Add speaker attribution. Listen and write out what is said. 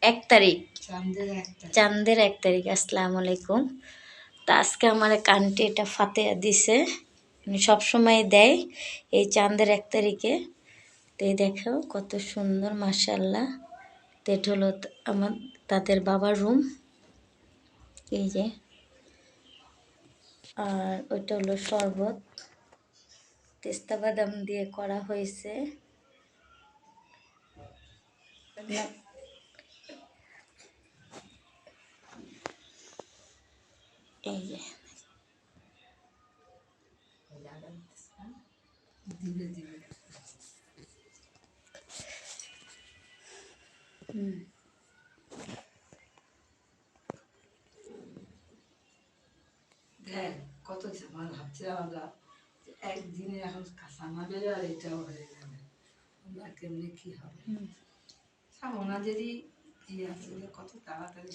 Speaker 1: 1 তারিখ, চাঁদের 1 তারিখ। আসসালামু আলাইকুম। তা আজকে আমার এক আন্টি এটা ফাতেহা দিছে, সবসময় দেয় এই চাঁদের 1 তারিখে। তো এই দেখো কত সুন্দর, মাশাআল্লাহ। তো এটা হলো আমার তাদের বাবার রুম, এই যে। আর ওইটা হলো শরবত, পেস্তা বাদাম দিয়ে করা হয়েছে। এই যে
Speaker 2: কত ভাবছিলাম আমরা একদিনে এখন কাঁচামা বেরো আর এটাও হয়ে যাবে, আমরা কেমনি কি হবে। ওনাদেরই কি আছে কত তাড়াতাড়ি